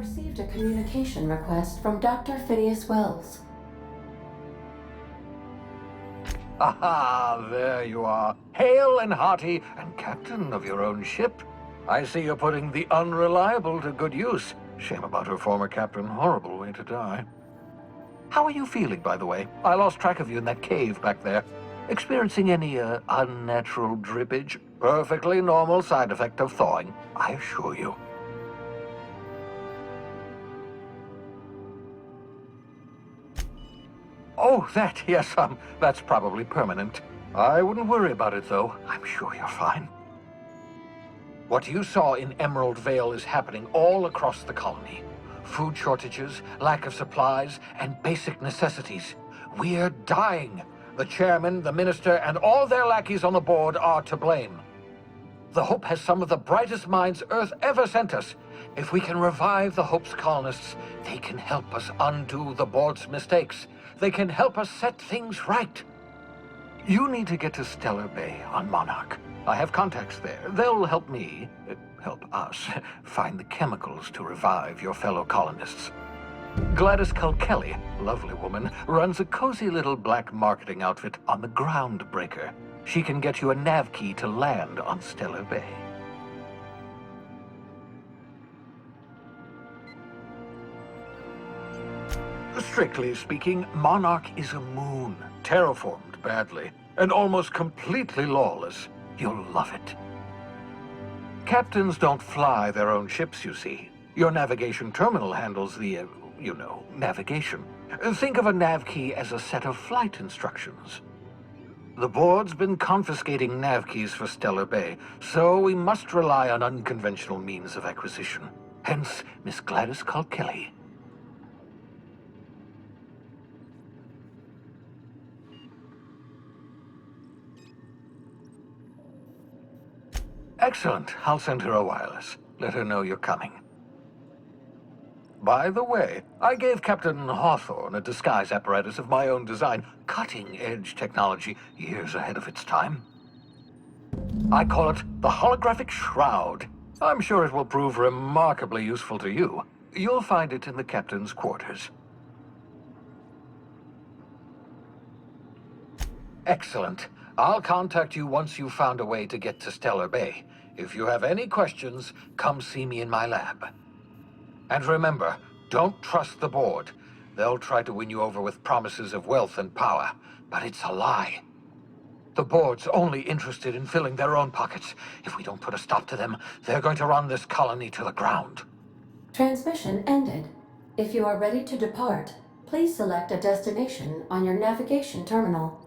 received a communication request from Dr. Phineas Wells. Aha, there you are. Hale and hearty, and captain of your own ship. I see you're putting the unreliable to good use. Shame about her former captain. Horrible way to die. How are you feeling, by the way? I lost track of you in that cave back there. Experiencing any, unnatural drippage? Perfectly normal side effect of thawing, I assure you. Oh, that, yes, that's probably permanent. I wouldn't worry about it, though. I'm sure you're fine. What you saw in Emerald Vale is happening all across the colony. Food shortages, lack of supplies, and basic necessities. We're dying. The chairman, the minister, and all their lackeys on the board are to blame. The Hope has some of the brightest minds Earth ever sent us. If we can revive the Hope's colonists, they can help us undo the board's mistakes. They can help us set things right. You need to get to Stellar Bay on Monarch. I have contacts there. They'll help me, help us, find the chemicals to revive your fellow colonists. Gladys Kelly, lovely woman, runs a cozy little black marketing outfit on the Groundbreaker. She can get you a nav key to land on Stellar Bay. Strictly speaking, Monarch is a moon, terraformed badly, and almost completely lawless. You'll love it. Captains don't fly their own ships, you see. Your navigation terminal handles the, navigation. Think of a nav key as a set of flight instructions. The board's been confiscating nav keys for Stellar Bay, so we must rely on unconventional means of acquisition. Hence, Miss Gladys Kelly. Excellent. I'll send her a wireless. Let her know you're coming. By the way, I gave Captain Hawthorne a disguise apparatus of my own design, cutting-edge technology, years ahead of its time. I call it the Holographic Shroud. I'm sure it will prove remarkably useful to you. You'll find it in the captain's quarters. Excellent. I'll contact you once you've found a way to get to Stellar Bay. If you have any questions, come see me in my lab. And remember, don't trust the board. They'll try to win you over with promises of wealth and power, but it's a lie. The board's only interested in filling their own pockets. If we don't put a stop to them, they're going to run this colony to the ground. Transmission ended. If you are ready to depart, please select a destination on your navigation terminal.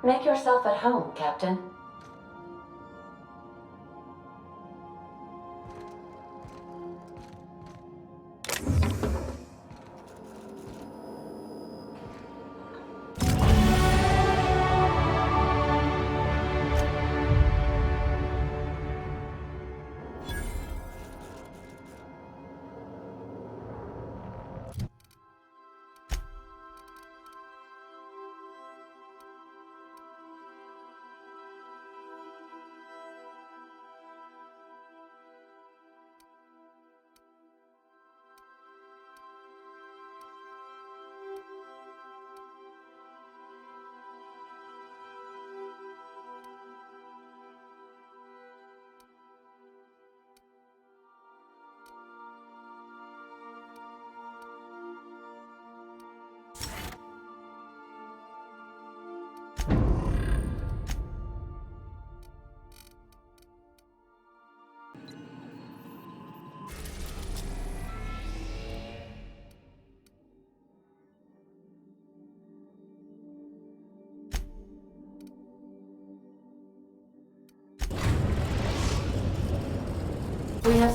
Make yourself at home, Captain. We have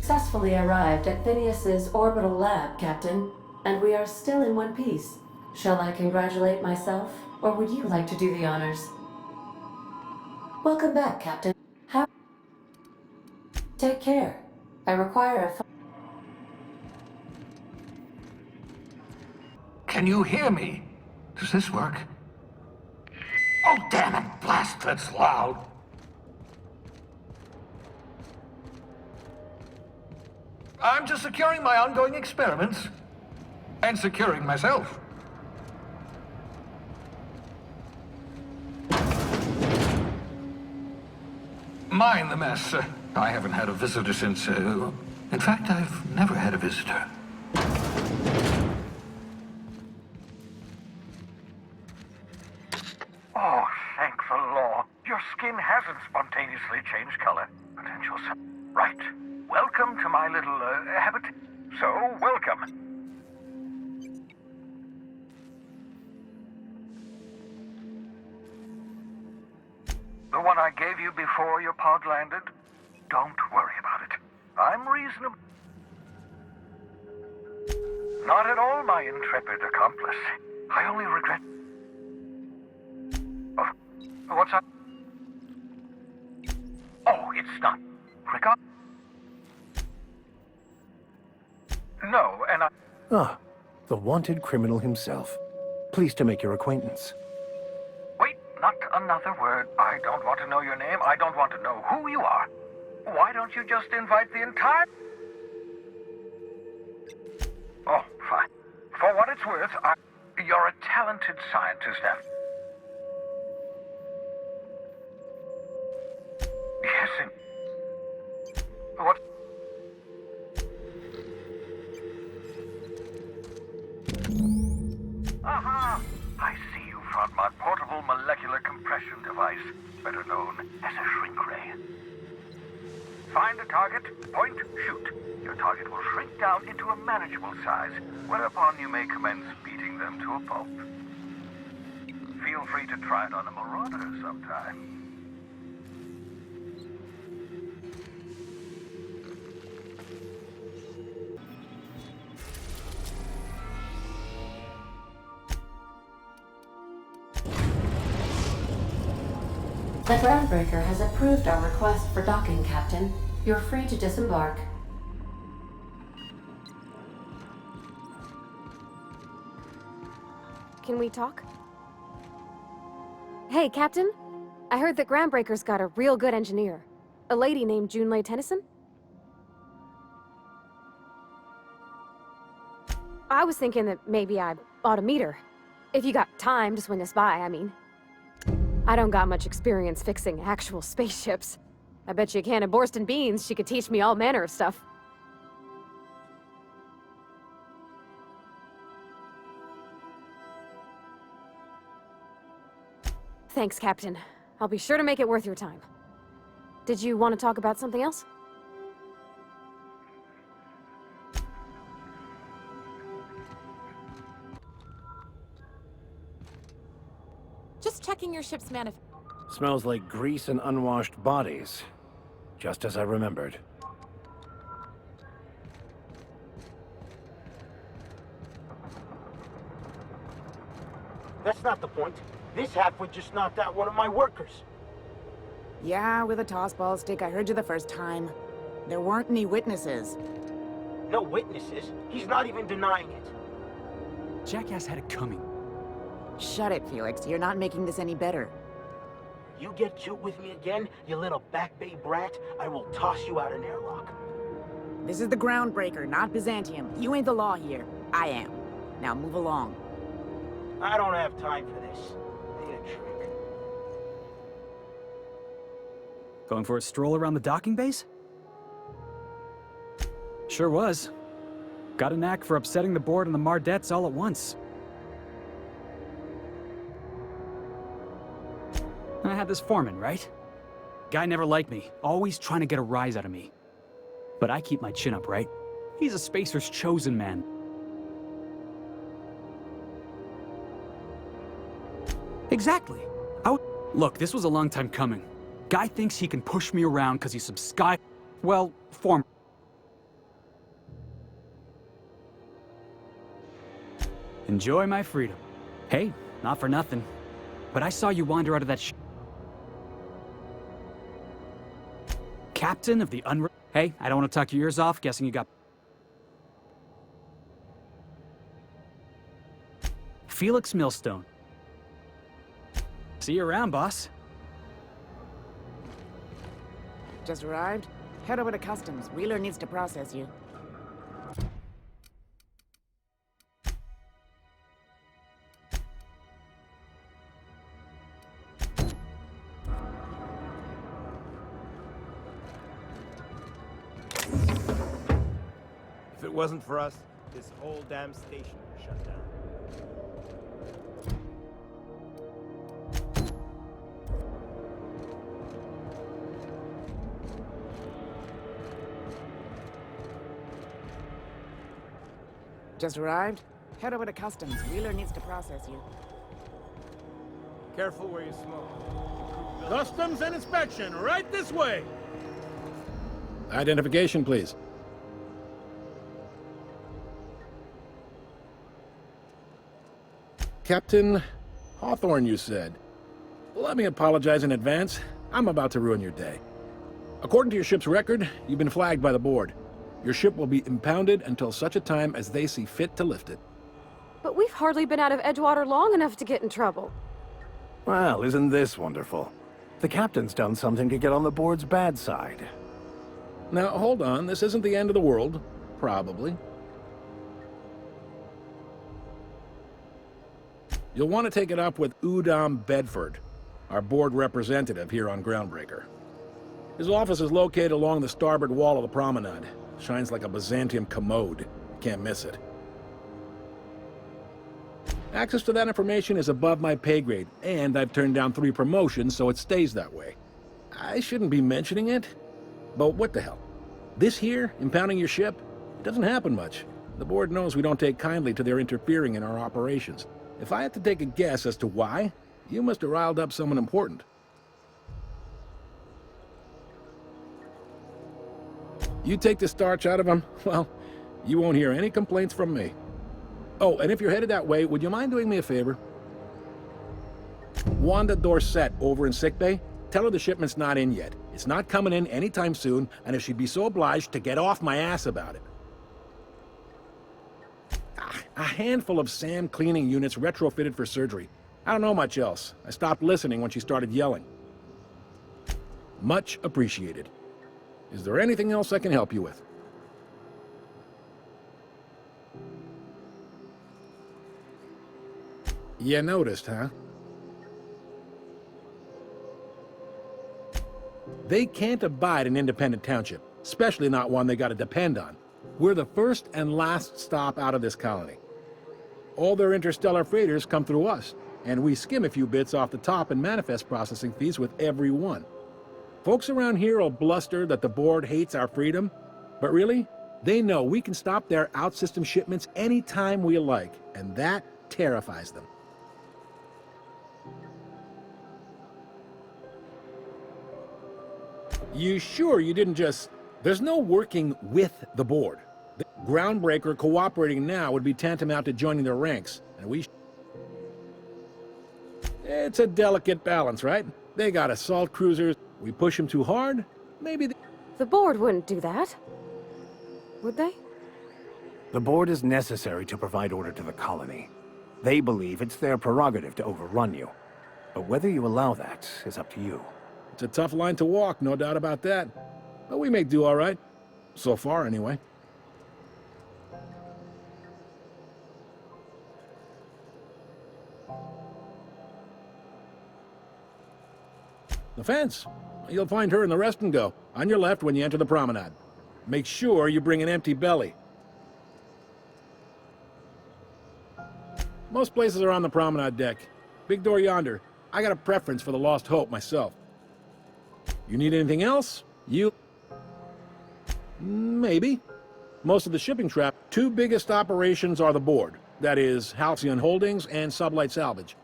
successfully arrived at Phineas's orbital lab, Captain. and we are still in one piece. Shall I congratulate myself, or would you like to do the honors? Welcome back, Captain. How? Take care. I require a... Can you hear me? Does this work? Oh, damn it! Blast, that's loud! I'm just securing my ongoing experiments. And securing myself. Mind the mess. I haven't had a visitor since, in fact, I've never had a visitor. Oh, thank the law. Your skin hasn't spontaneously changed color. Potential... Right. Welcome to my little, habit. So, welcome. The one I gave you before your pod landed? Don't worry about it. I'm reasonable. Not at all, my intrepid accomplice. I only regret... Oh, what's up? Oh, it's not... Regard... No, and I... Ah, the wanted criminal himself. Pleased to make your acquaintance. Wait, not another word. I don't want to know your name. I don't want to know who you are. Why don't you just invite the entire... Oh, fine. For what it's worth, you're a talented scientist, and... Yes, and... What... Aha! I see you found my portable molecular compression device, better known as a shrink ray. Find a target, point, shoot. Your target will shrink down into a manageable size, whereupon you may commence beating them to a pulp. Feel free to try it on a marauder sometime. The Groundbreaker has approved our request for docking, Captain. You're free to disembark. Can we talk? Hey, Captain. I heard that Groundbreaker's got a real good engineer. A lady named Junlei Tennyson? I was thinking that maybe I ought to meet her. If you got time to swing us by, I mean. I don't got much experience fixing actual spaceships. I bet you a can of Borston beans she could teach me all manner of stuff. Thanks, Captain. I'll be sure to make it worth your time. Did you want to talk about something else? Just checking your ship's manifest. Smells like grease and unwashed bodies. Just as I remembered. That's not the point. This halfwit just knocked out one of my workers. Yeah, with a tossball stick. I heard you the first time. There weren't any witnesses. No witnesses. He's not even denying it. Jackass had it coming. Shut it, Felix. You're not making this any better. You get cute with me again, you little Back Bay brat, I will toss you out an airlock. This is the Groundbreaker, not Byzantium. You ain't the law here. I am. Now move along. I don't have time for this. I need a drink. Going for a stroll around the docking base? Sure was. Got a knack for upsetting the board and the Mardettes all at once. I had this foreman, right? Guy never liked me, always trying to get a rise out of me. But I keep my chin up, right? He's a spacer's chosen man. Exactly. Look, this was a long time coming. Guy thinks he can push me around because he's some well, foreman. Enjoy my freedom. Hey, not for nothing, but I saw you wander out of that Captain of the Hey, I don't want to talk your ears off, guessing you got... Felix Millstone. See you around, boss. Just arrived? Head over to Customs. Wheeler needs to process you. If it wasn't for us, this whole damn station would shut down. Just arrived? Head over to Customs. Wheeler needs to process you. Careful where you smoke. Customs and inspection, right this way! Identification, please. Captain Hawthorne, you said. Let me apologize in advance. I'm about to ruin your day. According to your ship's record, you've been flagged by the board. Your ship will be impounded until such a time as they see fit to lift it. But we've hardly been out of Edgewater long enough to get in trouble. Well, isn't this wonderful? The captain's done something to get on the board's bad side. Now, hold on. This isn't the end of the world. Probably. You'll want to take it up with Udom Bedford, our board representative here on Groundbreaker. His office is located along the starboard wall of the promenade. Shines like a Byzantium commode. Can't miss it. Access to that information is above my pay grade, and I've turned down 3 promotions, so it stays that way. I shouldn't be mentioning it, but what the hell? This here, impounding your ship, it doesn't happen much. The board knows we don't take kindly to their interfering in our operations. If I had to take a guess as to why, you must have riled up someone important. You take the starch out of them, well, you won't hear any complaints from me. Oh, and if you're headed that way, would you mind doing me a favor? Wanda Dorset over in sickbay, tell her the shipment's not in yet. It's not coming in anytime soon, and if she'd be so obliged to get off my ass about it. A handful of SAM cleaning units retrofitted for surgery. I don't know much else. I stopped listening when she started yelling. Much appreciated. Is there anything else I can help you with? You noticed, huh? They can't abide an independent township, especially not one they gotta depend on. We're the first and last stop out of this colony. All their interstellar freighters come through us, and we skim a few bits off the top in manifest processing fees with every one. Folks around here will bluster that the board hates our freedom, but really, they know we can stop their out-system shipments anytime we like, and that terrifies them. You sure you didn't just... There's no working with the board. The Groundbreaker cooperating now would be tantamount to joining their ranks, and we... It's a delicate balance, right? They got assault cruisers. We push them too hard, maybe... The board wouldn't do that. Would they? The board is necessary to provide order to the colony. They believe it's their prerogative to overrun you. But whether you allow that is up to you. It's a tough line to walk, no doubt about that. But we may do all right. So far, anyway. The fence. You'll find her in the rest and go, on your left when you enter the promenade. Make sure you bring an empty belly. Most places are on the promenade deck. Big door yonder. I got a preference for the Lost Hope myself. You need anything else? Maybe. Most of the shipping traffic, 2 biggest operations are the board. That is, Halcyon Holdings and Sublight Salvage.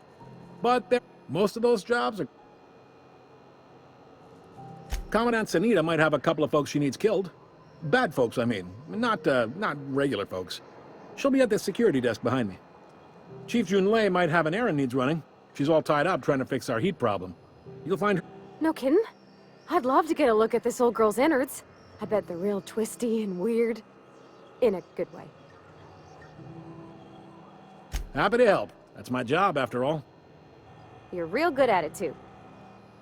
But most of those jobs are... Commandant Sanita might have a couple of folks she needs killed. Bad folks, I mean. Not regular folks. She'll be at the security desk behind me. Chief Junlei might have an errand needs running. She's all tied up trying to fix our heat problem. You'll find her... No kidding? I'd love to get a look at this old girl's innards. I bet they're real twisty and weird. In a good way. Happy to help. That's my job, after all. You're real good at it, too.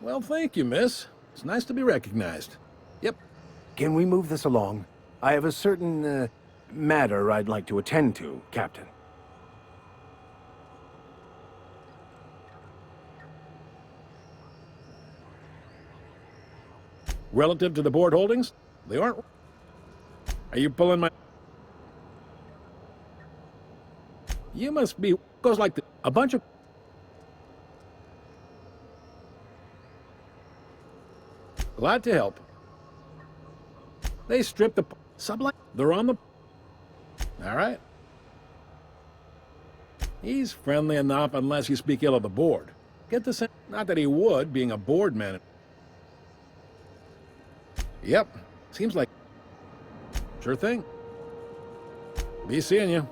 Well, thank you, miss. It's nice to be recognized. Yep. Can we move this along? I have a certain, matter I'd like to attend to, Captain. Relative to the board holdings, they aren't... Are you pulling my... You must be... Goes like the... A bunch of... Glad to help. They stripped the... Subline... They're on the... All right. He's friendly enough unless you speak ill of the board. Get the sense... Not that he would, being a board man. Yep. Seems like... Sure thing. Be seeing you.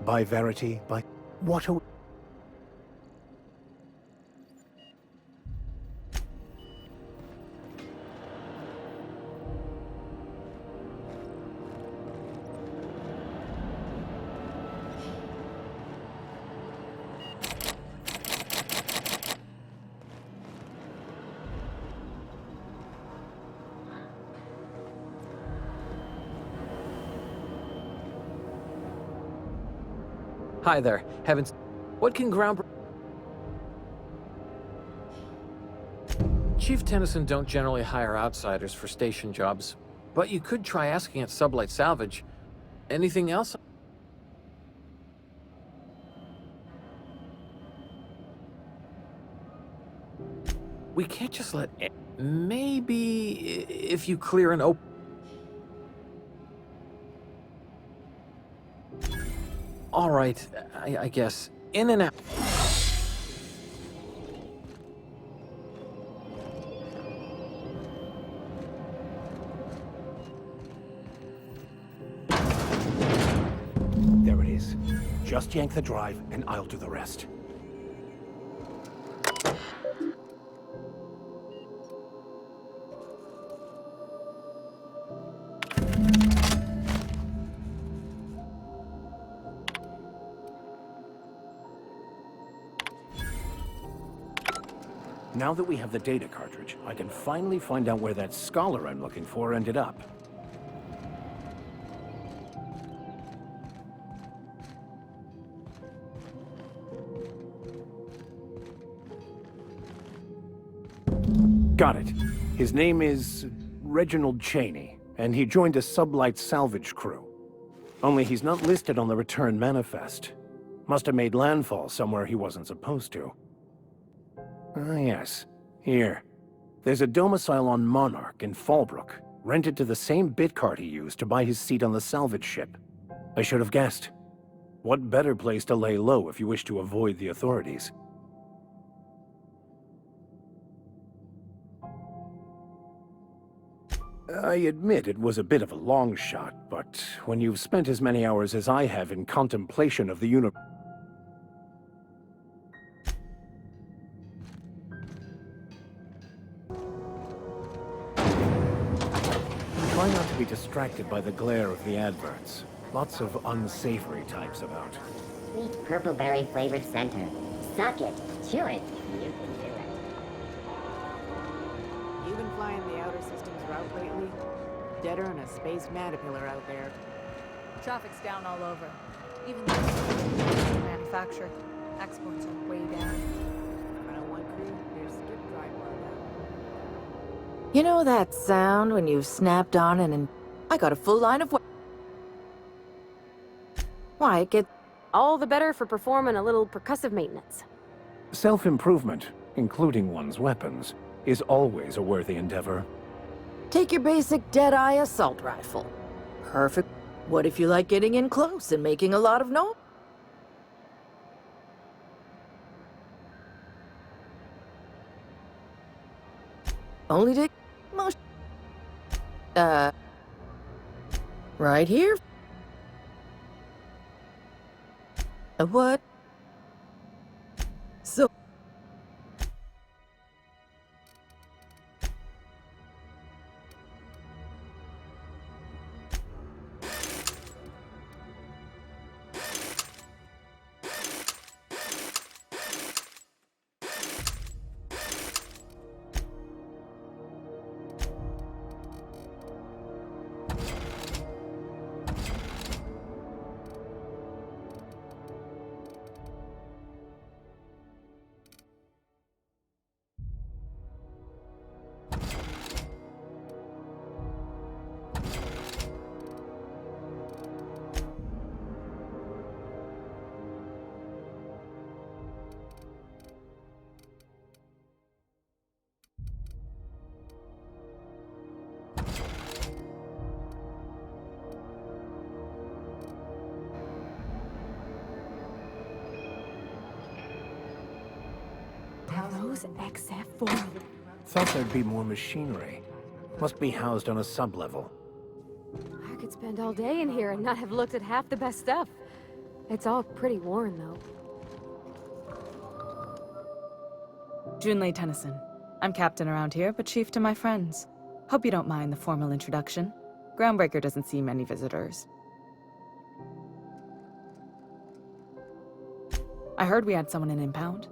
By Verity, by... What a... Hi there. Heavens. What can Groundbreaker... Chief Tennyson don't generally hire outsiders for station jobs, but you could try asking at Sublight Salvage. Anything else? We can't just let... Maybe if you clear an open... All right, I guess. In and out. There it is. Just yank the drive, and I'll do the rest. Now that we have the data cartridge, I can finally find out where that scholar I'm looking for ended up. Got it. His name is Reginald Cheney, and he joined a Sublight salvage crew. Only he's not listed on the return manifest. Must have made landfall somewhere he wasn't supposed to. Ah, yes. Here. There's a domicile on Monarch in Fallbrook, rented to the same bit card he used to buy his seat on the salvage ship. I should have guessed. What better place to lay low if you wish to avoid the authorities? I admit it was a bit of a long shot, but when you've spent as many hours as I have in contemplation of the universe... Try not to be distracted by the glare of the adverts. Lots of unsavory types about. Sweet purple-berry flavored center. Suck it. Chew it. You can do it. You been flying the outer systems route lately? Deader than a space caterpillar out there. Traffic's down all over. Even though manufacturer exports are way down. I'm on one crew, there's skip drive on that. You know that sound when you've snapped on and I got a full line of... Why, it gets... All the better for performing a little percussive maintenance. Self-improvement, including one's weapons, is always a worthy endeavor. Take your basic Deadeye assault rifle. Perfect. What if you like getting in close and making a lot of noise? Only take most... Right here? What? So... Those XF4. Thought there'd be more machinery. Must be housed on a sub-level. I could spend all day in here and not have looked at half the best stuff. It's all pretty worn, though. Junlei Tennyson. I'm captain around here, but chief to my friends. Hope you don't mind the formal introduction. Groundbreaker doesn't see many visitors. I heard we had someone in impound.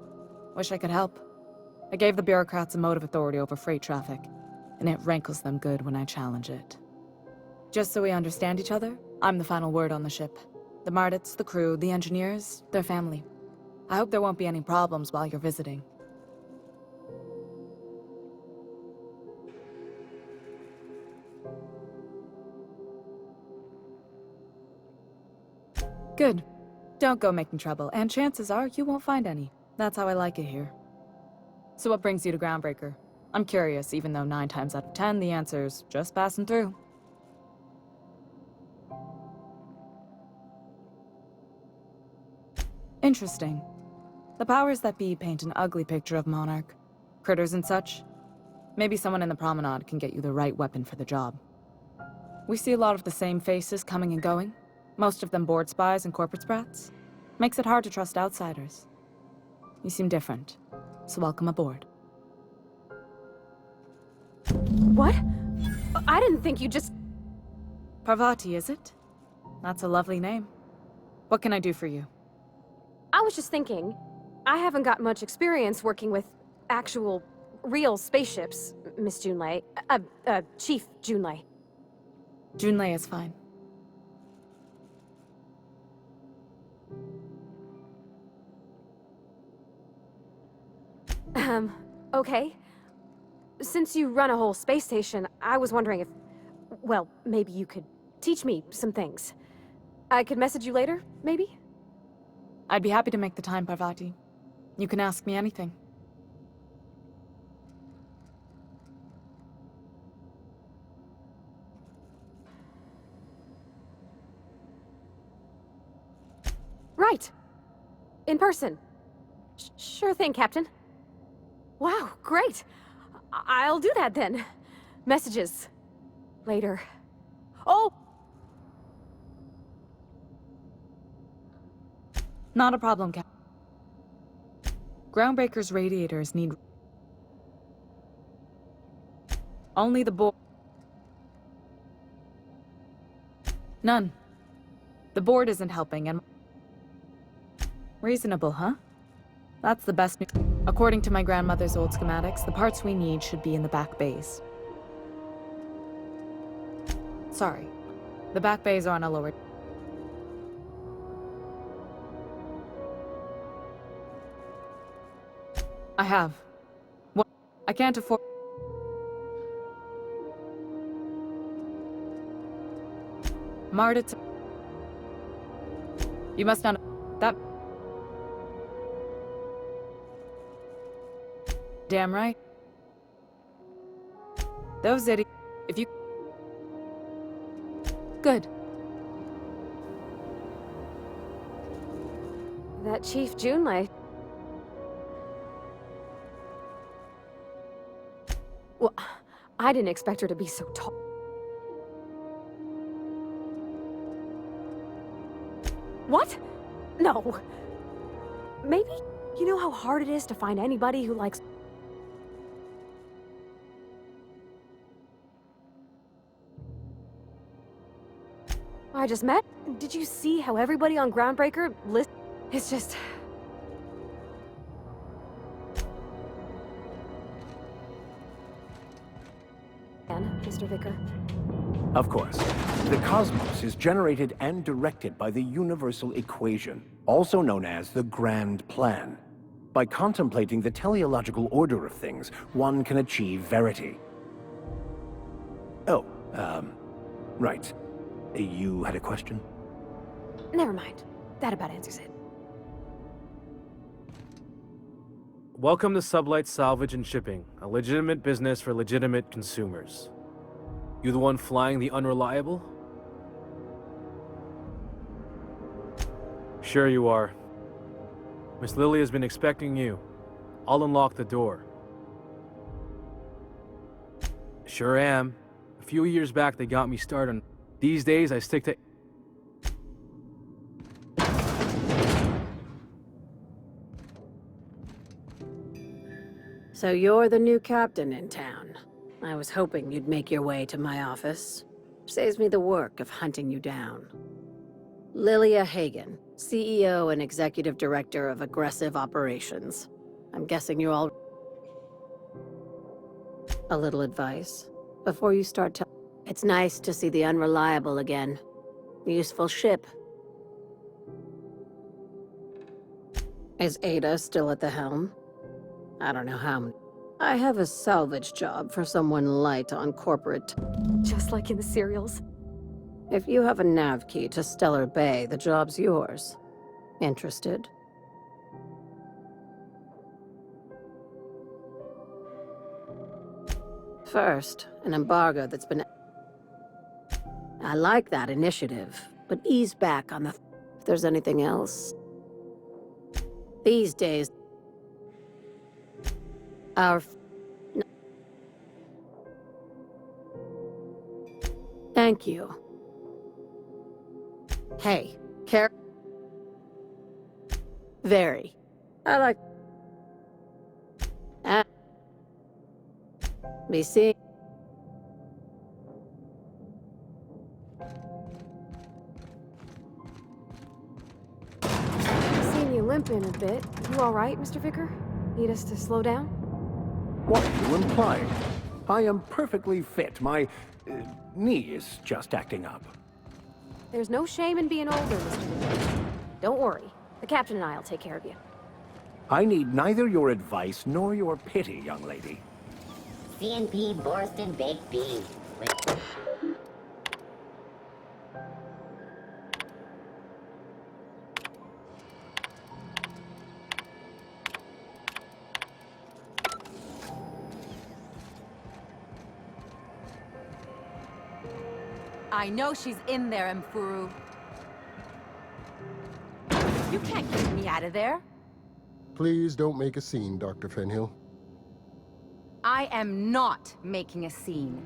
Wish I could help. I gave the bureaucrats a motive authority over freight traffic, and it rankles them good when I challenge it. Just so we understand each other, I'm the final word on the ship. The Mardits, the crew, the engineers, their family. I hope there won't be any problems while you're visiting. Good. Don't go making trouble, and chances are you won't find any. That's how I like it here. So what brings you to Groundbreaker? I'm curious, even though 9 times out of 10 the answer's just passing through. Interesting. The powers that be paint an ugly picture of Monarch. Critters and such. Maybe someone in the promenade can get you the right weapon for the job. We see a lot of the same faces coming and going. Most of them board spies and corporate sprats. Makes it hard to trust outsiders. You seem different, so welcome aboard. What? I didn't think you just... Parvati, is it? That's a lovely name. What can I do for you? I was just thinking, I haven't got much experience working with actual, real spaceships, Miss Junlei. Chief Junlei. Junlei is fine. Okay. Since you run a whole space station, I was wondering if... Well, maybe you could teach me some things. I could message you later, maybe? I'd be happy to make the time, Parvati. You can ask me anything. Right. In person. Sure thing, Captain. Wow, great. I'll do that then. Messages. Later. Oh! Not a problem, Cap. Groundbreaker's radiators need... Only the board... None. The board isn't helping, and... Reasonable, huh? That's the best news. According to my grandmother's old schematics, the parts we need should be in the back bays. Sorry. The back bays are on a lower... I have. What? I can't afford... Mardits... You must not... That... Damn right. Those idiots... If you... Good. That Chief Junlei... Well, I didn't expect her to be so tall. What? No. Maybe you know how hard it is to find anybody who likes... I just met. Did you see how everybody on Groundbreaker list? It's just... Mr. Vicker. Of course. The cosmos is generated and directed by the universal equation, also known as the Grand Plan. By contemplating the teleological order of things, one can achieve verity. Oh, right. You had a question? Never mind. That about answers it. Welcome to Sublight Salvage and Shipping, a legitimate business for legitimate consumers. You the one flying the Unreliable? Sure you are. Miss Lily has been expecting you. I'll unlock the door. Sure am. A few years back they got me started. These days I stick to... So you're the new captain in town. I was hoping you'd make your way to my office. Saves me the work of hunting you down. Lilia Hagen, CEO and Executive Director of Aggressive Operations. I'm guessing you're all... A little advice before you start telling... It's nice to see the Unreliable again. Useful ship. Is Ada still at the helm? I don't know how many. I have a salvage job for someone light on corporate. Just like in the serials. If you have a nav key to Stellar Bay, the job's yours. Interested? First, an embargo that's been... I like that initiative, but ease back on the... If there's anything else... These days... Our... Thank you. Hey, care... Very. I like... Be seeing... Seen you limping a bit. You all right, Mr. Vicker? Need us to slow down? What are you implying? I am perfectly fit. My knee is just acting up. There's no shame in being older, Mr. Vicker. Don't worry. The captain and I'll take care of you. I need neither your advice nor your pity, young lady. CNP Borston Baked Beans. I know she's in there, Mfuru. You can't get me out of there. Please don't make a scene, Dr. Fenhill. I am not making a scene.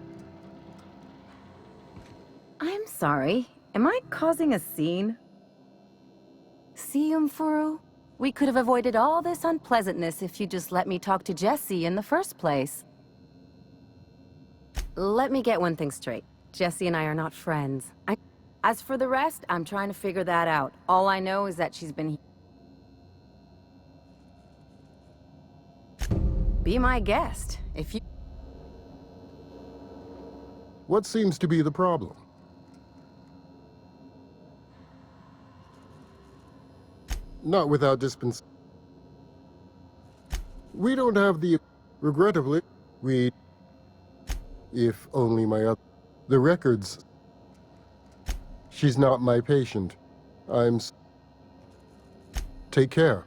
I'm sorry. Am I causing a scene? See, Mfuru? We could have avoided all this unpleasantness if you just let me talk to Jesse in the first place. Let me get one thing straight. Jesse and I are not friends. As for the rest, I'm trying to figure that out. All I know is that she's been... Be my guest, if you... What seems to be the problem? Not without dispensation. We don't have the... Regrettably, we... If only my other... The records... She's not my patient. Take care.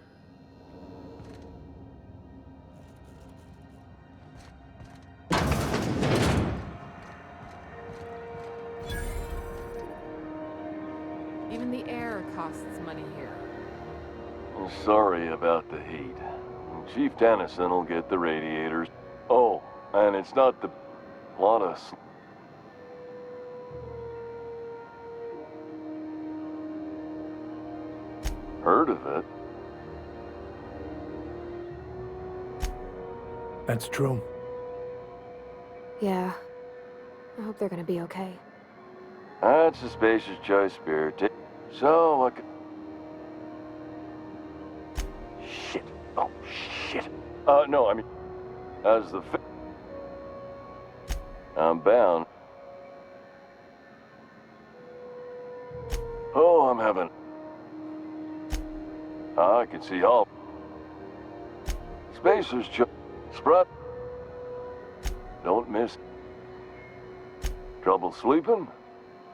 Even the air costs money here. Sorry about the heat. Chief Dennison will get the radiators. Oh, and it's not the... lot of... Heard of it? That's true. Yeah. I hope they're gonna be okay. That's a spacious choice, Spirit. So, what... Shit. Oh, shit. No, I mean... As the... I'm bound. Oh, I'm having... I can see all... Spacers, Sprut. Don't miss. Trouble sleeping?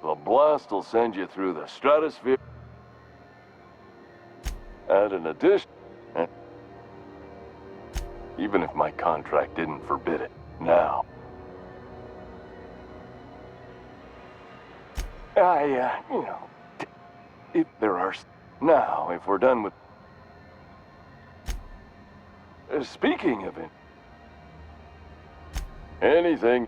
The blast will send you through the stratosphere. And in addition... Even if my contract didn't forbid it. Now. You know... If there are... Now, if we're done with... Speaking of it... Anything...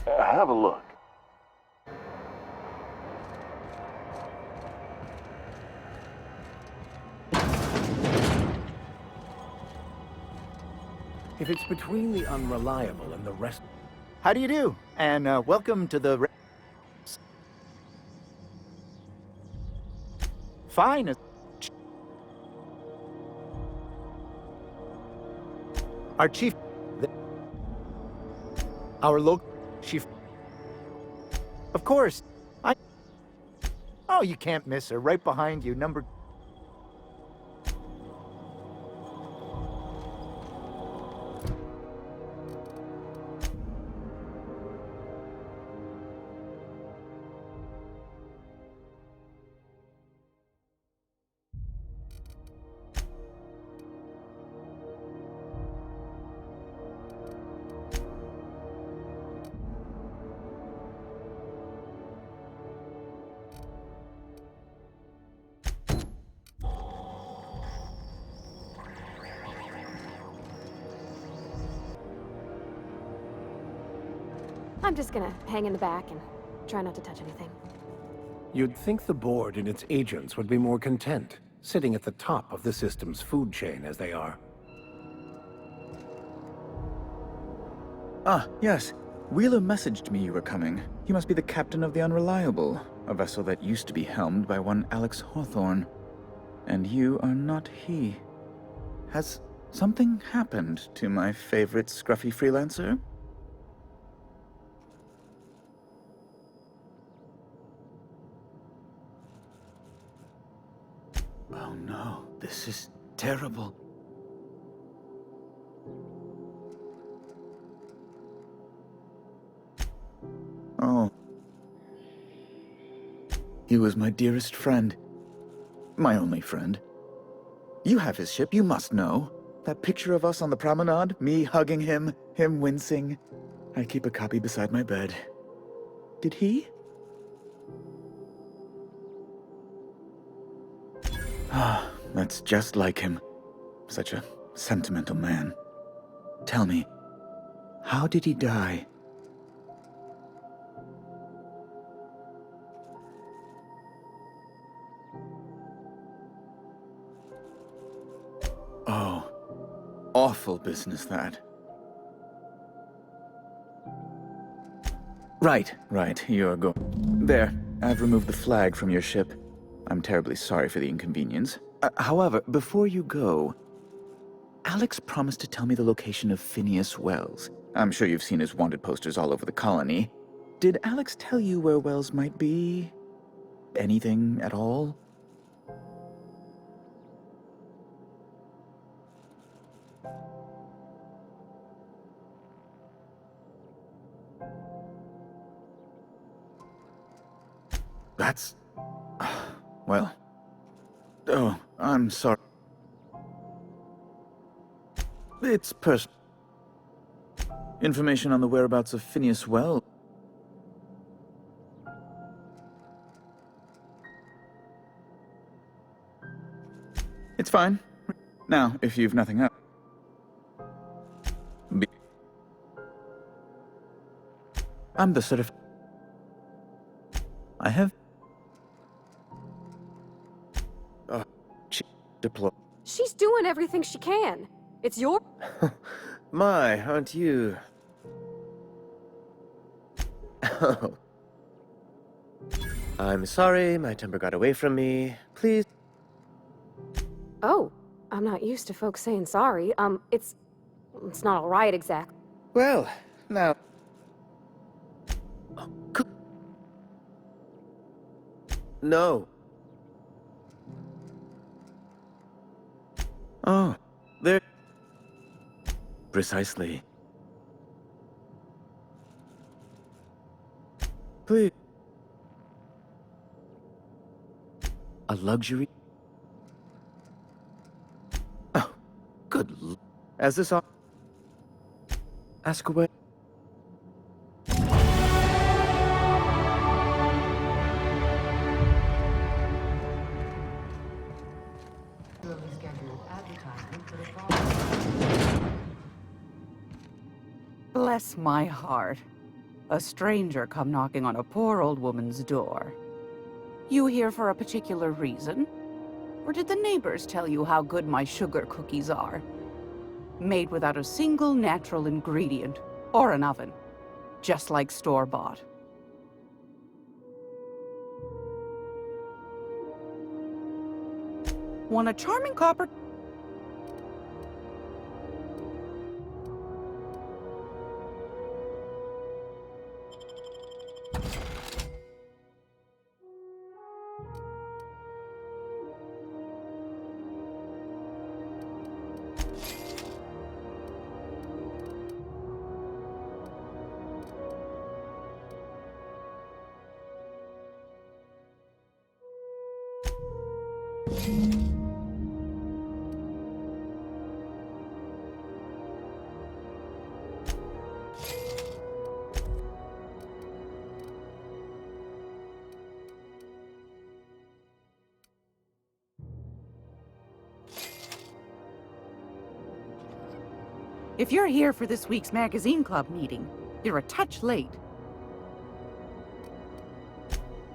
Have a look. If it's between the unreliable and the rest... How do you do? And welcome to the... Fine. Our chief... Our local chief... Of course. Oh, you can't miss her. Right behind you, number... I'm just gonna hang in the back and try not to touch anything. You'd think the board and its agents would be more content, sitting at the top of the system's food chain as they are. Ah, yes. Wheeler messaged me you were coming. He must be the captain of the Unreliable, a vessel that used to be helmed by one Alex Hawthorne. And you are not he. Has something happened to my favorite scruffy freelancer? Oh no, this is terrible. Oh. He was my dearest friend. My only friend. You have his ship, you must know. That picture of us on the promenade, me hugging him, him wincing. I keep a copy beside my bed. Did he? Ah, that's just like him. Such a sentimental man. Tell me, how did he die? Oh, awful business, that. Right, you're There, I've removed the flag from your ship. I'm terribly sorry for the inconvenience. However, before you go, Alex promised to tell me the location of Phineas Wells. I'm sure you've seen his wanted posters all over the colony. Did Alex tell you where Wells might be? Anything at all? That's Well. Oh, I'm sorry. It's personal. Information on the whereabouts of Phineas Well. It's fine. Now, if you've nothing else. I'm the sort of... I have... deploy. She's doing everything she can. It's your... My, aren't you? Oh. I'm sorry, my temper got away from me. Please. Oh, I'm not used to folks saying sorry. It's not all right exactly. Well, now... No. Oh, there... Precisely. Please. A luxury? Oh, good As this all... Ask away. Bless my heart. A stranger come knocking on a poor old woman's door. You here for a particular reason? Or did the neighbors tell you how good my sugar cookies are? Made without a single natural ingredient, or an oven. Just like store-bought. Want a charming copper... If you're here for this week's magazine club meeting, you're a touch late.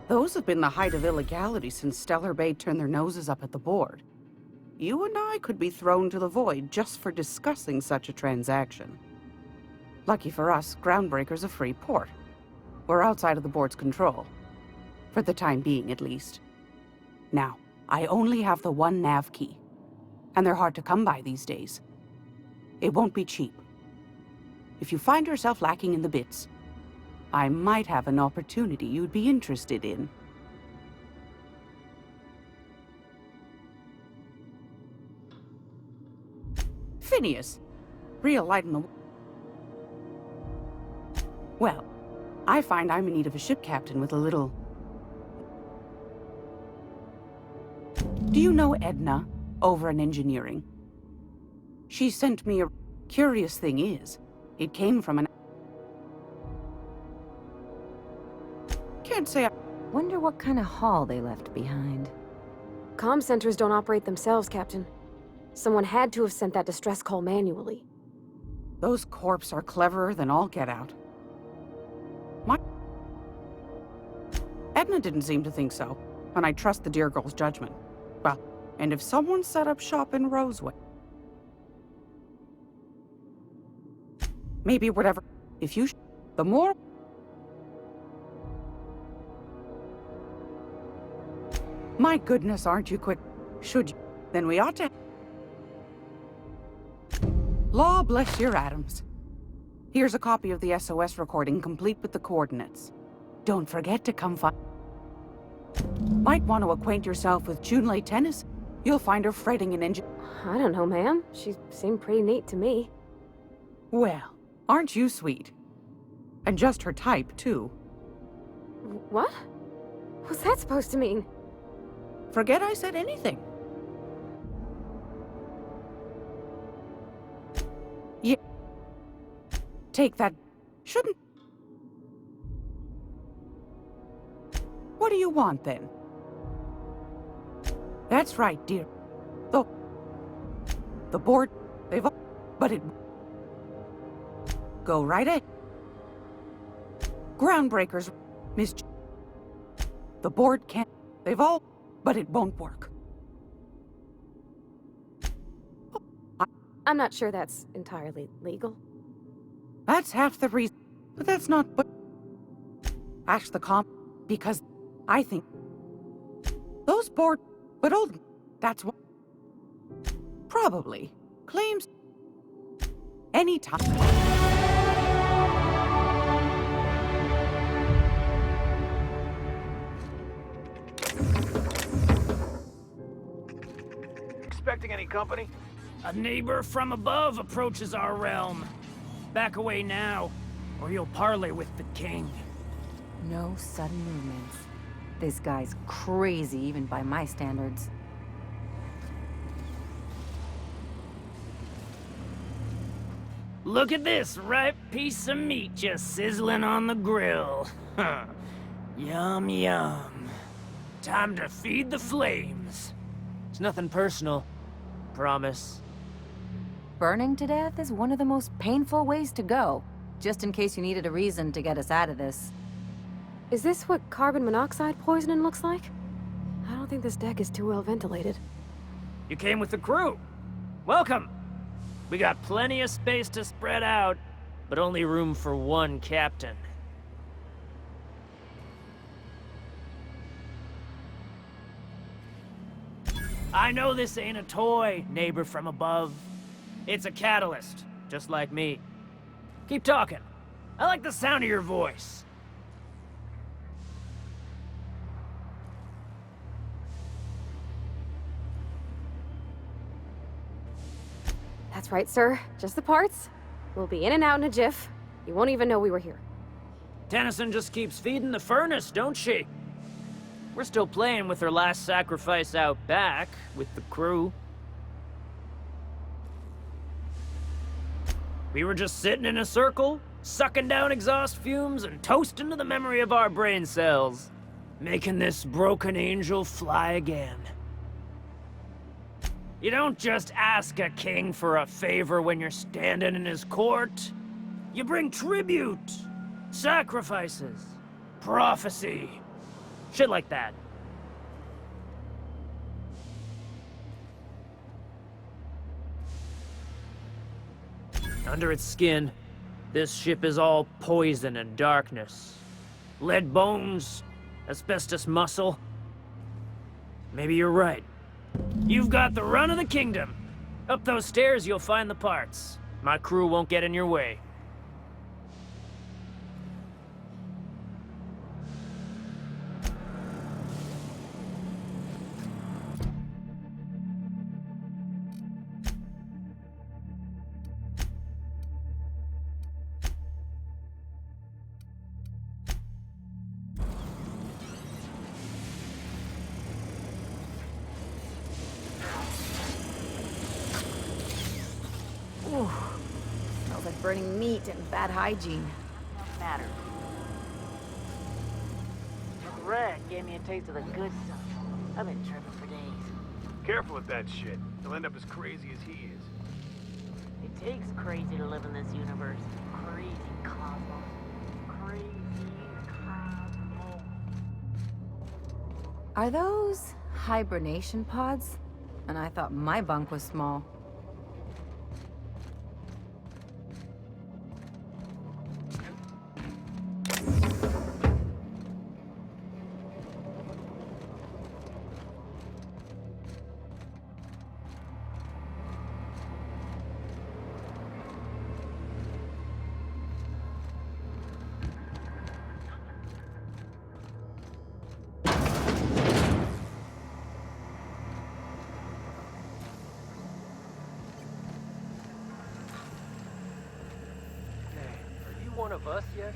Those have been the height of illegality since Stellar Bay turned their noses up at the board. You and I could be thrown to the void just for discussing such a transaction. Lucky for us, Groundbreaker's a free port. We're outside of the board's control. For the time being, at least. Now, I only have the one nav key. And they're hard to come by these days. It won't be cheap. If you find yourself lacking in the bits, I might have an opportunity you'd be interested in. Phineas. Real light in the... Well, I find I'm in need of a ship captain with a little... Do you know Edna, over in engineering? She sent me a... Curious thing is, it came from an... Can't say I... Wonder what kind of haul they left behind. Comm centers don't operate themselves, Captain. Someone had to have sent that distress call manually. Those corps are cleverer than all get out. Edna didn't seem to think so, and I trust the dear girl's judgment. Well, and if someone set up shop in Roseway... Maybe whatever... If you... The more... My goodness, aren't you quick? Should you... Then we ought to... Law bless your atoms. Here's a copy of the SOS recording, complete with the coordinates. Don't forget to come find... Might want to acquaint yourself with Junlei Tennis. You'll find her fretting an engine... I don't know, ma'am. She seemed pretty neat to me. Well, aren't you sweet? And just her type, too. What? What's that supposed to mean? Forget I said anything. Yeah. Take that. Shouldn't. What do you want, then? That's right, dear. The board, they've... But it... Go right ahead. Groundbreakers, Miss... The board can't... They've all... But it won't work. I'm not sure that's entirely legal. That's half the reason. But that's not... But... Ask the comp... Because I think... Those board... But old... That's what... Probably. Claims... Anytime. Expecting any company? A neighbor from above approaches our realm. Back away now, or you'll parley with the king. No sudden movements. This guy's crazy, even by my standards. Look at this ripe piece of meat just sizzling on the grill. Yum, yum. Time to feed the flames. It's nothing personal. Promise. Burning to death is one of the most painful ways to go, just in case you needed a reason to get us out of this. Is this what carbon monoxide poisoning looks like? I don't think this deck is too well ventilated. You came with the crew. Welcome. We got plenty of space to spread out, but only room for one captain. I know this ain't a toy, neighbor from above. It's a catalyst, just like me. Keep talking. I like the sound of your voice. That's right, sir. Just the parts. We'll be in and out in a jiff. You won't even know we were here. Tennyson just keeps feeding the furnace, don't she? We're still playing with her last sacrifice out back, with the crew. We were just sitting in a circle, sucking down exhaust fumes and toasting to the memory of our brain cells, making this broken angel fly again. You don't just ask a king for a favor when you're standing in his court. You bring tribute, sacrifices, prophecy, shit like that. Under its skin, this ship is all poison and darkness. Lead bones, asbestos muscle. Maybe you're right. You've got the run of the kingdom. Up those stairs, you'll find the parts. My crew won't get in your way. Ooh, smells like burning meat and bad hygiene. Matter. Red gave me a taste of the good stuff. I've been tripping for days. Careful with that shit. He'll end up as crazy as he is. It takes crazy to live in this universe. Crazy cosmos. Crazy cosmos. Are those hibernation pods? And I thought my bunk was small. One of us yet?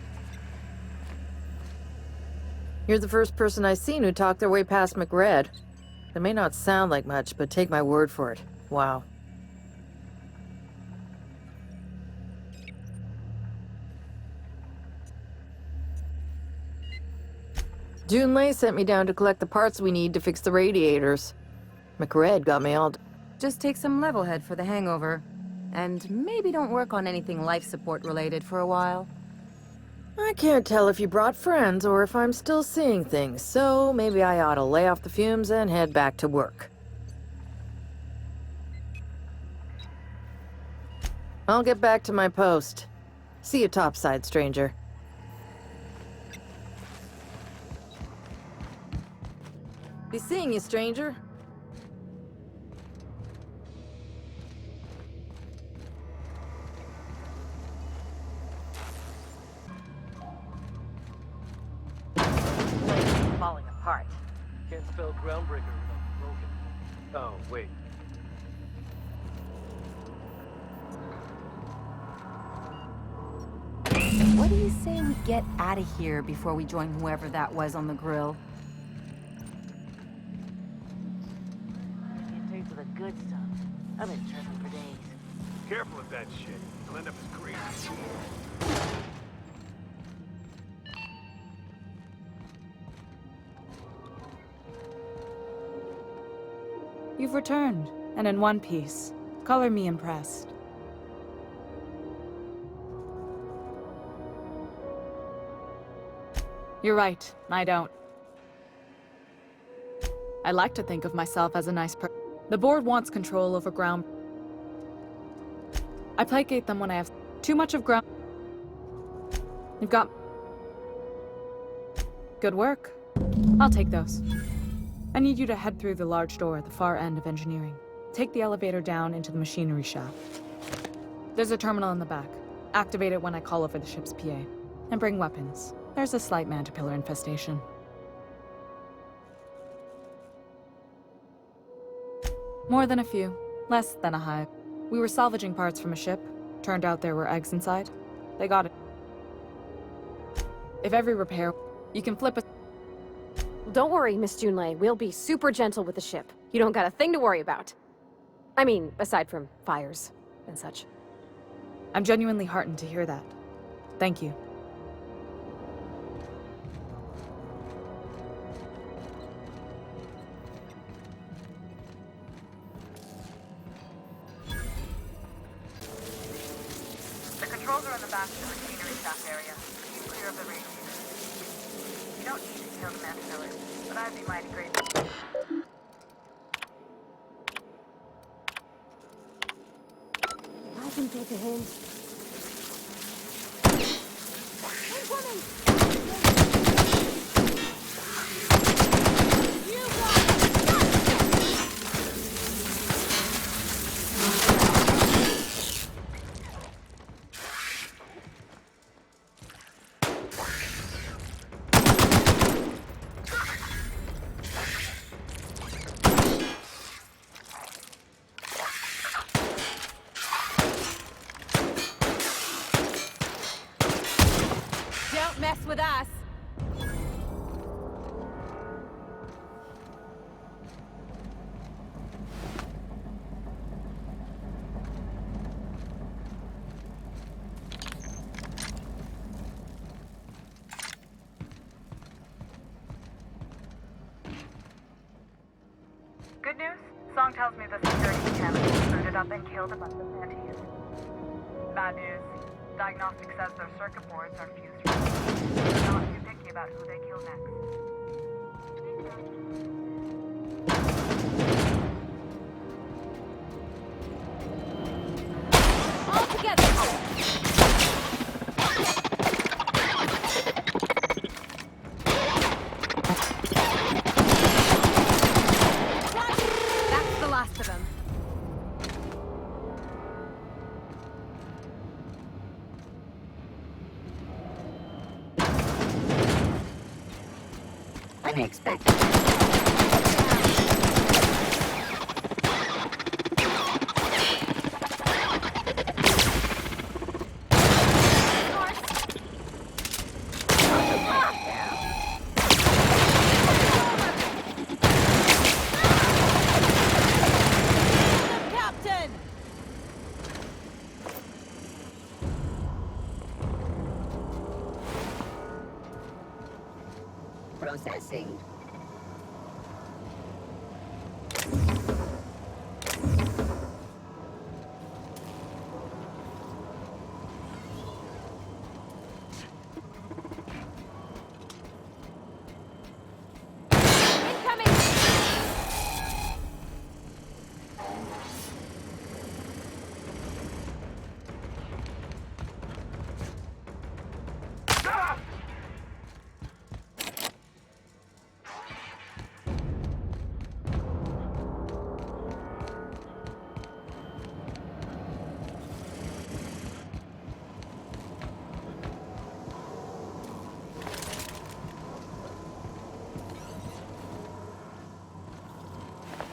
You're the first person I've seen who talked their way past McRed. It may not sound like much, but take my word for it. Wow. Junlei sent me down to collect the parts we need to fix the radiators. McRed got me all... Just take some level head for the hangover. And maybe don't work on anything life support related for a while. I can't tell if you brought friends or if I'm still seeing things, so maybe I ought to lay off the fumes and head back to work. I'll get back to my post. See you topside, stranger. Be seeing you, stranger. Falling apart. Can't spell Groundbreaker without broken. Oh, wait. What do you say we get out of here before we join whoever that was on the grill? Get taste of the good stuff. I've been tripping for days. Careful with that shit. You'll end up as crazy as he is. You've returned, and in one piece. Color me impressed. You're right, I don't. I like to think of myself as a nice person. The board wants control over ground. I placate them when I have too much of ground. You've got... Good work. I'll take those. I need you to head through the large door at the far end of engineering. Take the elevator down into the machinery shaft. There's a terminal in the back. Activate it when I call over the ship's PA. And bring weapons. There's a slight mantipillar infestation. More than a few. Less than a hive. We were salvaging parts from a ship. Turned out there were eggs inside. They got it. If every repair... You can flip a... Don't worry, Miss Junlei. We'll be super gentle with the ship. You don't got a thing to worry about. I mean, aside from fires and such. I'm genuinely heartened to hear that. Thank you. The controls are in the back of the machinery shaft area. Keep clear of the radiators. You don't need to kill the mantillae, but I'd be mighty grateful. I can take a hint. Incoming! Don't mess with us! Good news? Song tells me the security mechanical booted up and killed a bunch of mantis. Bad news. Diagnostic says their circuit boards are fused. They're not too picky about who they kill next. All together! That's the last of them. Unexpected. Processing.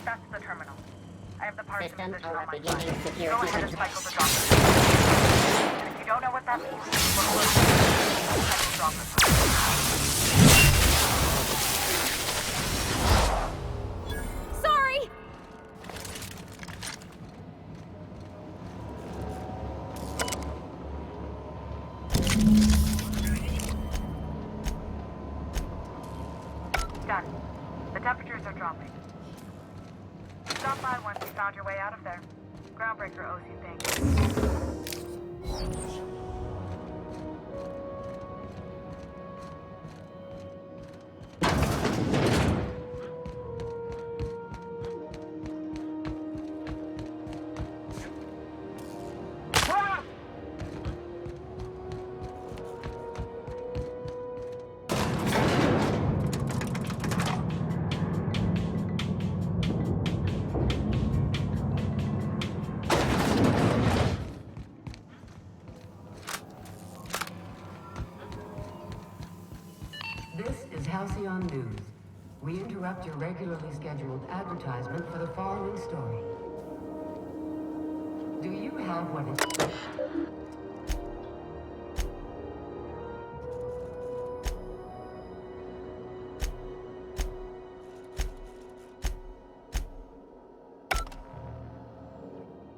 That's the terminal. I have the parts in Systems position are on my beginning side. security Go ahead and control. cycle the dropper. And if you don't know what that means, look what cycle dropper. Sorry! Done. The temperatures are dropping. Stop by once you found your way out of there. Groundbreaker owes you things. This is Halcyon News. We interrupt your regularly scheduled advertisement for the following story. Do you have what it...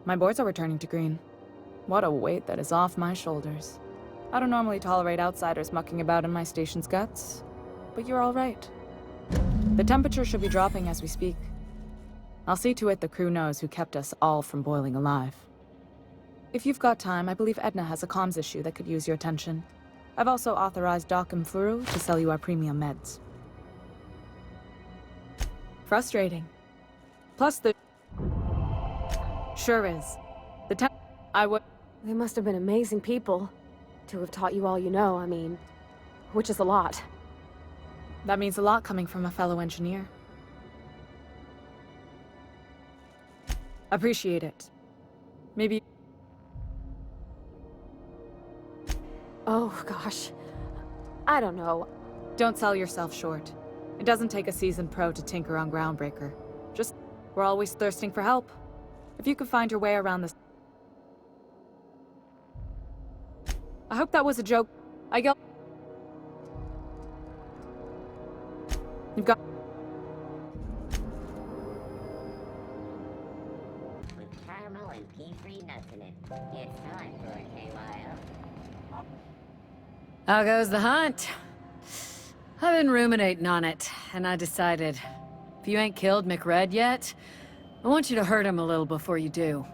My boards are returning to green. What a weight that is off my shoulders. I don't normally tolerate outsiders mucking about in my station's guts, but you're all right. The temperature should be dropping as we speak. I'll see to it the crew knows who kept us all from boiling alive. If you've got time, I believe Edna has a comms issue that could use your attention. I've also authorized Doc and Furu to sell you our premium meds. Frustrating. Plus the... Sure is. The I would... They must have been amazing people to have taught you all you know, I mean, which is a lot. That means a lot coming from a fellow engineer. Appreciate it. Maybe... Oh, gosh. I don't know. Don't sell yourself short. It doesn't take a seasoned pro to tinker on Groundbreaker. Just, we're always thirsting for help. If you could find your way around this... I hope that was a joke. I go... You've got... With caramel and pea-free nuts in it. It's time for a KYO. How goes the hunt? I've been ruminating on it, and I decided, if you ain't killed McRed yet, I want you to hurt him a little before you do.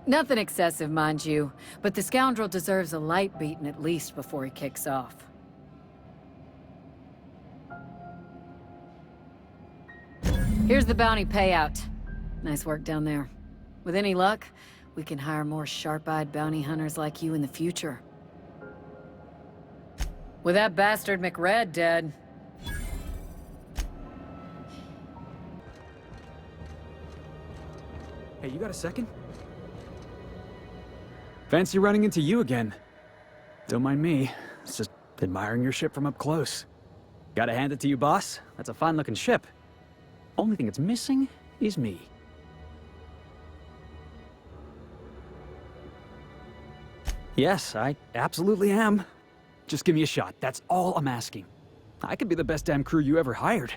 Nothing excessive, mind you, but the scoundrel deserves a light beating at least before he kicks off. Here's the bounty payout. Nice work down there. With any luck, we can hire more sharp-eyed bounty hunters like you in the future. With that bastard McRed dead... Hey, you got a second? Fancy running into you again. Don't mind me. It's just admiring your ship from up close. Gotta hand it to you, boss. That's a fine-looking ship. Only thing it's missing is me. Yes, I absolutely am. Just give me a shot. That's all I'm asking. I could be the best damn crew you ever hired.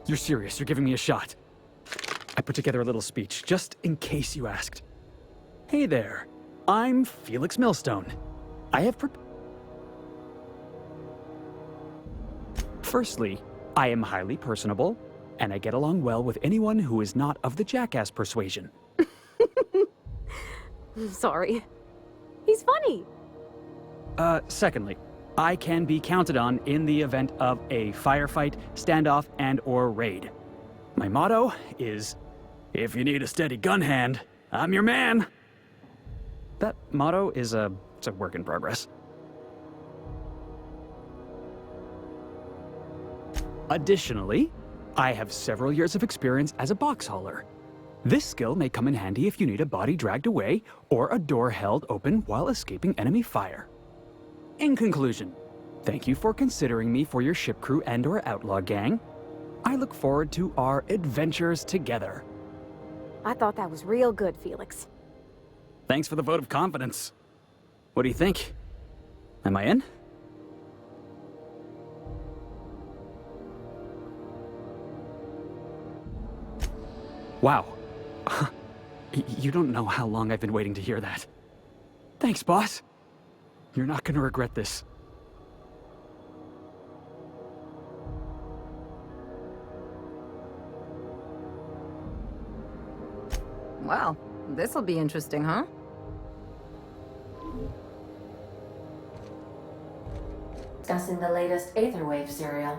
You're serious? You're giving me a shot? I put together a little speech, just in case you asked. Hey there, I'm Felix Millstone. I have Firstly, I am highly personable, and I get along well with anyone who is not of the jackass persuasion. Sorry. He's funny. Secondly, I can be counted on in the event of a firefight, standoff, and/or raid. My motto is, if you need a steady gun hand, I'm your man. That motto is it's a work in progress. Additionally, I have several years of experience as a box hauler. This skill may come in handy if you need a body dragged away or a door held open while escaping enemy fire. In conclusion, thank you for considering me for your ship crew and/or outlaw gang. I look forward to our adventures together. I thought that was real good, Felix. Thanks for the vote of confidence. What do you think? Am I in? Wow. You don't know how long I've been waiting to hear that. Thanks, boss. You're not gonna regret this. Well, this'll be interesting, huh? Discussing the latest Aetherwave serial.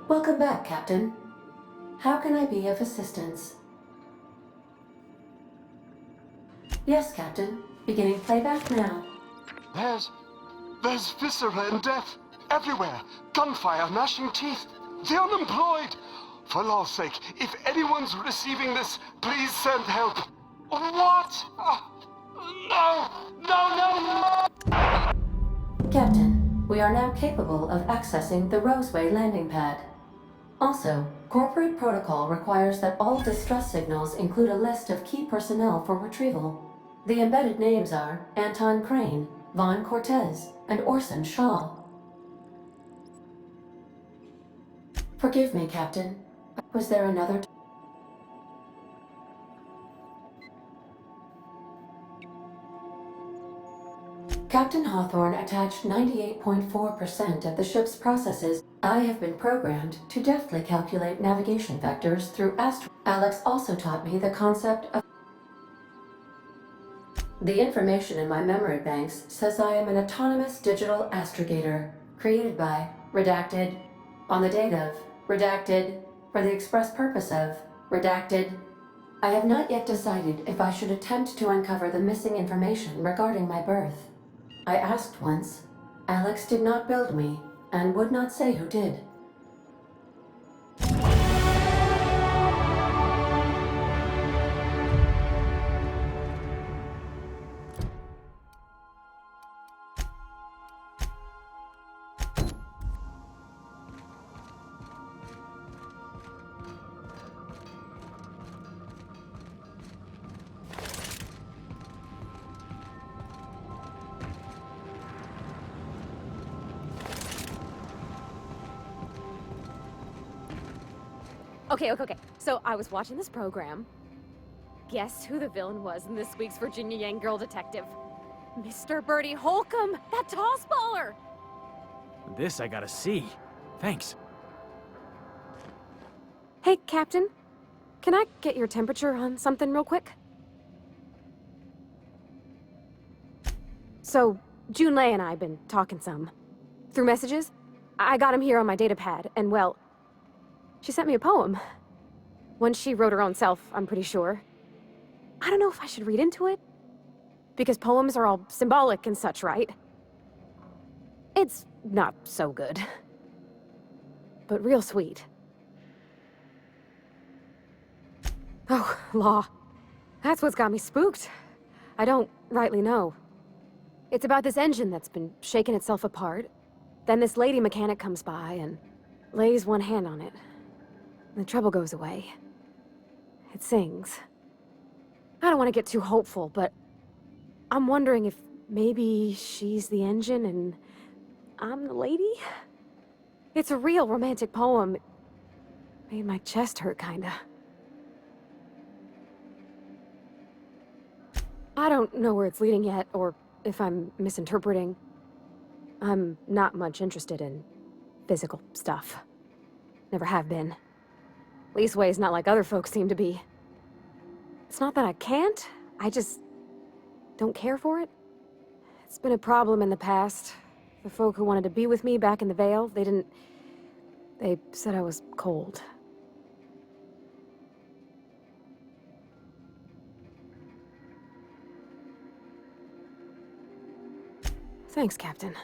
Welcome back, Captain. How can I be of assistance? Yes, Captain. Beginning playback now. There's viscera and death everywhere. Gunfire, gnashing teeth. The unemployed. For law's sake, if anyone's receiving this, please send help. What? No! Captain, we are now capable of accessing the Roseway landing pad. Also, corporate protocol requires that all distress signals include a list of key personnel for retrieval. The embedded names are Anton Crane, Vaughn Cortez, and Orson Shaw. Forgive me, Captain. Was there another... Captain Hawthorne attached 98.4% of the ship's processes. I have been programmed to deftly calculate navigation vectors through Alex also taught me the concept of... The information in my memory banks says I am an autonomous digital astrogator, created by, redacted, on the date of, redacted, for the express purpose of, redacted. I have not yet decided if I should attempt to uncover the missing information regarding my birth. I asked once. Alex did not build me, and would not say who did. Okay. So I was watching this program. Guess who the villain was in this week's Virginia Yang Girl Detective? Mr. Bertie Holcomb, that toss baller! This I gotta see. Thanks. Hey, Captain. Can I get your temperature on something real quick? So, Junlei and I have been talking some. Through messages? I got him here on my data pad, and well, she sent me a poem. One she wrote her own self, I'm pretty sure. I don't know if I should read into it, because poems are all symbolic and such, right? It's not so good, but real sweet. Oh, law. That's what's got me spooked. I don't rightly know. It's about this engine that's been shaking itself apart. Then this lady mechanic comes by and lays one hand on it. The trouble goes away. It sings. I don't want to get too hopeful, but I'm wondering if maybe she's the engine and I'm the lady? It's a real romantic poem. Made my chest hurt, kinda. I don't know where it's leading yet, or if I'm misinterpreting. I'm not much interested in physical stuff. Never have been. Leastways not like other folks seem to be. It's not that I can't, I just don't care for it. It's been a problem in the past. The folk who wanted to be with me back in the Vale, they said I was cold. Thanks, Captain.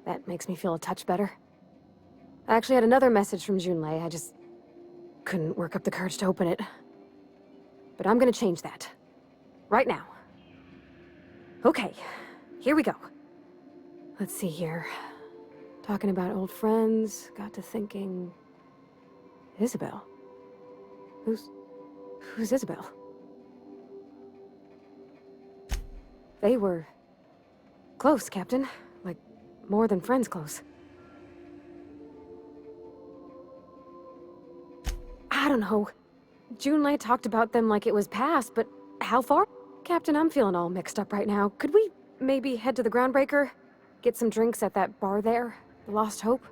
That makes me feel a touch better. I actually had another message from Junlei, I just couldn't work up the courage to open it. But I'm gonna change that. Right now. Okay, here we go. Let's see here. Talking about old friends, got to thinking... Isabel? Who's Isabel? They were... close, Captain. Like, more than friends close. I don't know. Junlei talked about them like it was past, but how far? Captain, I'm feeling all mixed up right now. Could we maybe head to the Groundbreaker? Get some drinks at that bar there? The Lost Hope?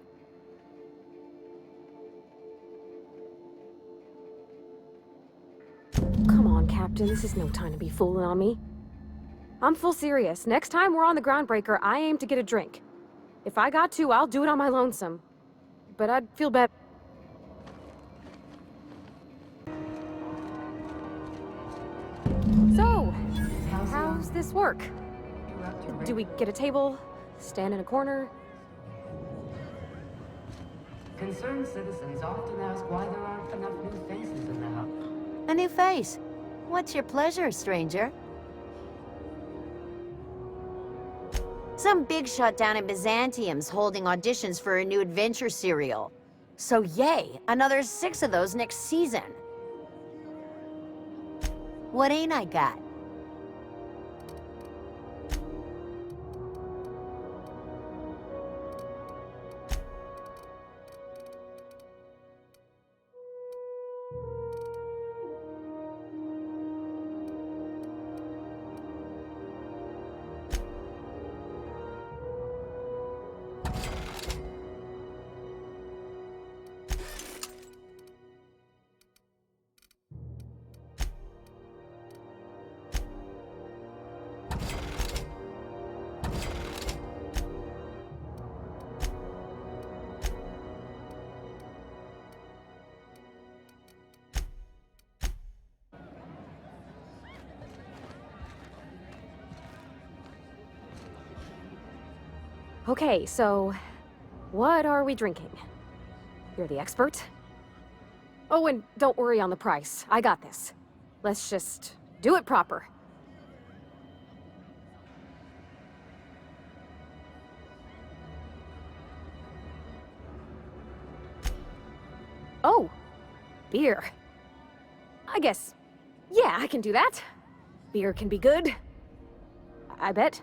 Come on, Captain. This is no time to be fooling on me. I'm full serious. Next time we're on the Groundbreaker, I aim to get a drink. If I got to, I'll do it on my lonesome. But I'd feel better. So, how's this work? Do we get a table? Stand in a corner? Concerned citizens often ask why there aren't enough new faces in the hub. A new face? What's your pleasure, stranger? Some big shot down in Byzantium's holding auditions for a new adventure serial. So yay, another 6 of those next season. What ain't I got? Okay, so... what are we drinking? You're the expert? Oh, and don't worry on the price. I got this. Let's just do it proper. Oh, beer. I guess, yeah, I can do that. Beer can be good. I bet.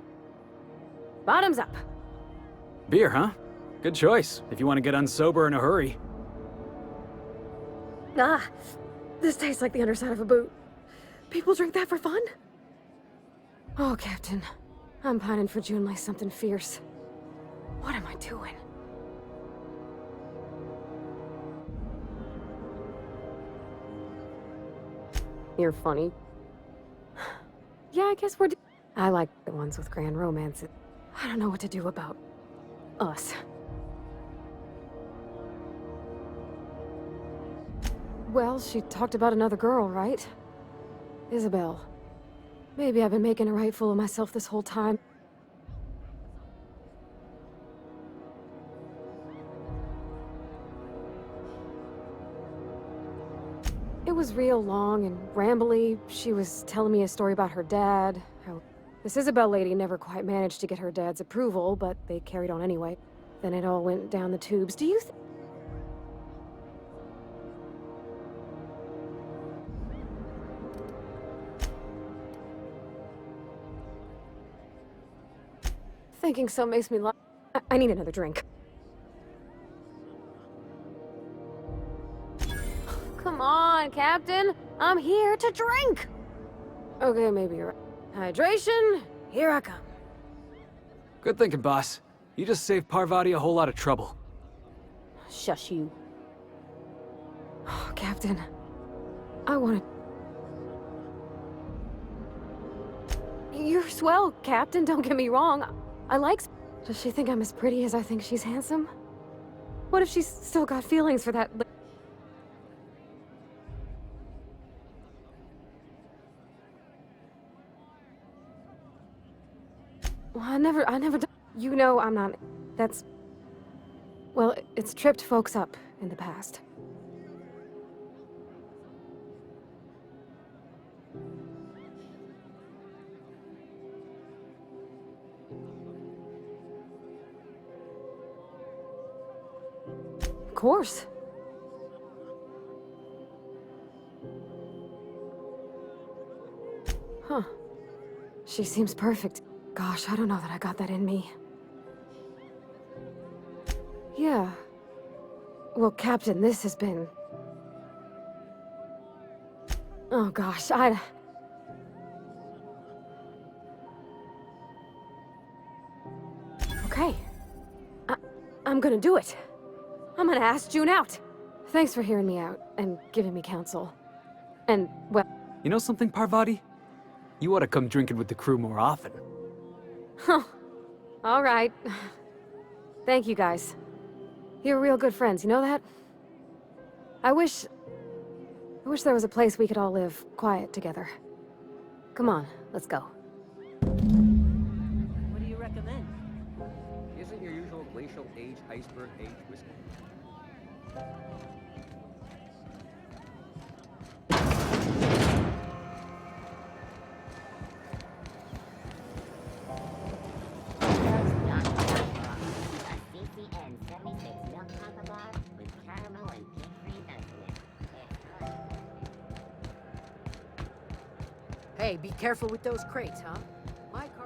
Bottoms up. Beer, huh? Good choice, if you want to get unsober in a hurry. Ah, this tastes like the underside of a boot. People drink that for fun? Oh, Captain. I'm pining for Junlei something fierce. What am I doing? You're funny. Yeah, I guess I like the ones with grand romances. I don't know what to do about us. Well, she talked about another girl, right? Isabel. Maybe I've been making a right fool of myself this whole time. It was real long and rambly. She was telling me a story about her dad, how this Isabel lady never quite managed to get her dad's approval, but they carried on anyway. Then it all went down the tubes. Do you Thinking so makes me laugh. I need another drink. Come on, Captain. I'm here to drink. Okay, maybe you're right. Hydration, here I come. Good thinking, boss. You just saved Parvati a whole lot of trouble. Shush you. Captain, I want to... You're swell, Captain, don't get me wrong. I like... Does she think I'm as pretty as I think she's handsome? What if she's still got feelings for that... Well, I never... You know I'm not... That's... Well, it's tripped folks up in the past. Of course. Huh. She seems perfect. Gosh, I don't know that I got that in me. Yeah. Well, Captain, this has been... Oh gosh, Okay. I'm gonna do it. I'm gonna ask June out. Thanks for hearing me out and giving me counsel. And, well... You know something, Parvati? You ought to come drinking with the crew more often. Huh. All right. Thank you, guys. You're real good friends, you know that? I wish there was a place we could all live quiet together. Come on, let's go. What do you recommend? Isn't your usual glacial age iceberg age whiskey? Hey, be careful with those crates, huh? My car...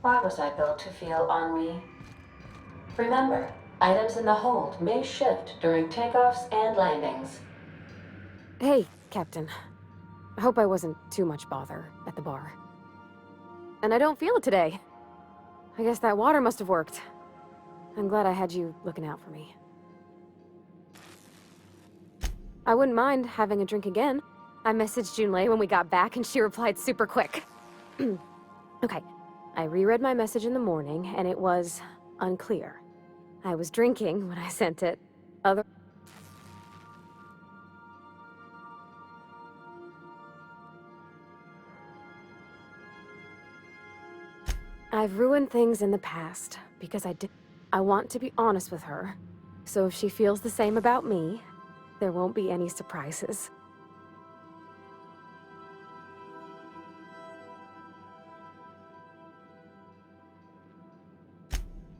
Why was I built to feel ennui? Remember, items in the hold may shift during takeoffs and landings. Hey, Captain. I hope I wasn't too much bother at the bar. And I don't feel it today. I guess that water must have worked. I'm glad I had you looking out for me. I wouldn't mind having a drink again. I messaged Junlei when we got back and she replied super quick. Okay, I reread my message in the morning and it was unclear. I was drinking when I sent it. I've ruined things in the past because I want to be honest with her. So if she feels the same about me, there won't be any surprises.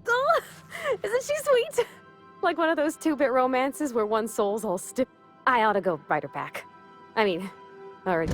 Oh, isn't she sweet? Like one of those two-bit romances where one soul's all stiff. I ought to go write her back. I mean, already.